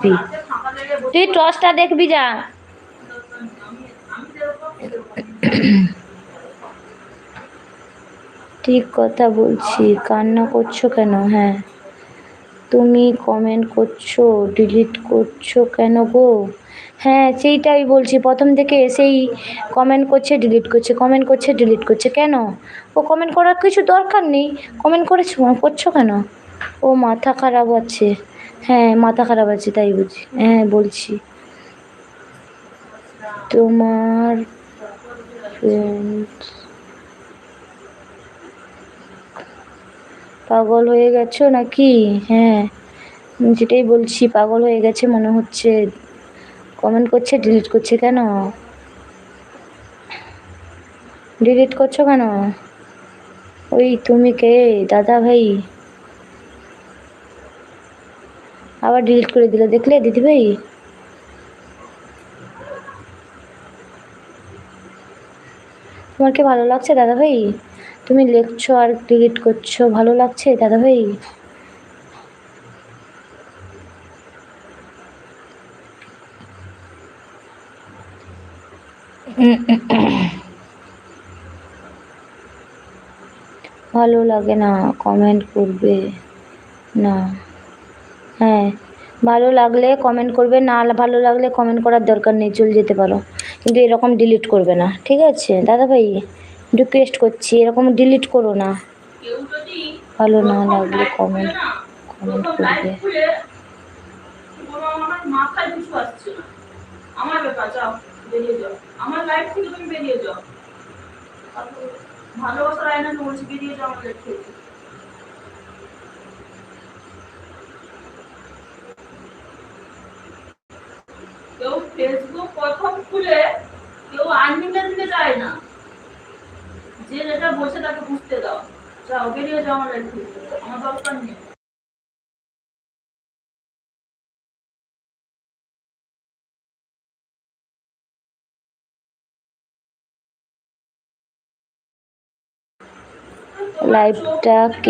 তুই টসটা দেখবি যা। ঠিক কথা বলছি, কান্না করছো কেন? হ্যাঁ, তুমি কমেন্ট করছো, ডিলিট করছো কেন গো? হ্যাঁ, সেইটাই বলছি, প্রথম থেকে সেই কমেন্ট করছে, ডিলিট করছে, কমেন্ট করছে, ডিলিট করছে। কেন? ও কমেন্ট করার কিছু দরকার নেই, কমেন্ট করছো কেন? ও মাথা খারাপ আছে। হ্যাঁ, মাথা খারাপ আছে, তাই বুঝি। হ্যাঁ, বলছি। তোমার ফ্রেন্ড পাগল হয়ে গেছো নাকি? হ্যাঁ, যেটাই বলছি, পাগল হয়ে গেছে মনে হচ্ছে। কমেন্ট করছে, ডিলিট করছে কেন? ডিলিট করছো কেন? ওই তুমি কে? দাদা ভাই? আবার ডিলিট করে দিলে, দেখলে দিদি ভাই? তোমার কি ভালো লাগছে দাদা ভাই? তুমি লিখছো আর ডিলিট করছো, ভালো লাগছে দাদা ভাই? ভালো লাগে না কমেন্ট করবে না? হ্যাঁ, ভালো লাগলে কমেন্ট করবে, না ভালো লাগলে কমেন্ট করার দরকার নেই, চলে যেতে পারো। কিন্তু এরকম ডিলিট করবে না, ঠিক আছে দাদা ভাই? রিকোয়েস্ট করছি, এরকম ডিলিট করো না। ভালো না লাগলে কমেন্ট কমেন্ট করবে। মাথায় কিছু আসছে না, আমার ব্যাপার, যাও বেরিয়ে যাও, আমার লাইফ থেকে তুমি বেরিয়ে যাও। ভালোবাসার আয়না তো বলছি, বেরিয়ে যাও আমার লাইফ থেকে। কেউ ফেসবুক প্রথম খুলে কেউ আনলিমিটেড দিতে চায় না, যে যেটা বলছে তাকে বুঝতে দাও। যাও বেরিয়ে যাও আমার লাইফ থেকে, আমার দরকার নেই। লাইফটা কে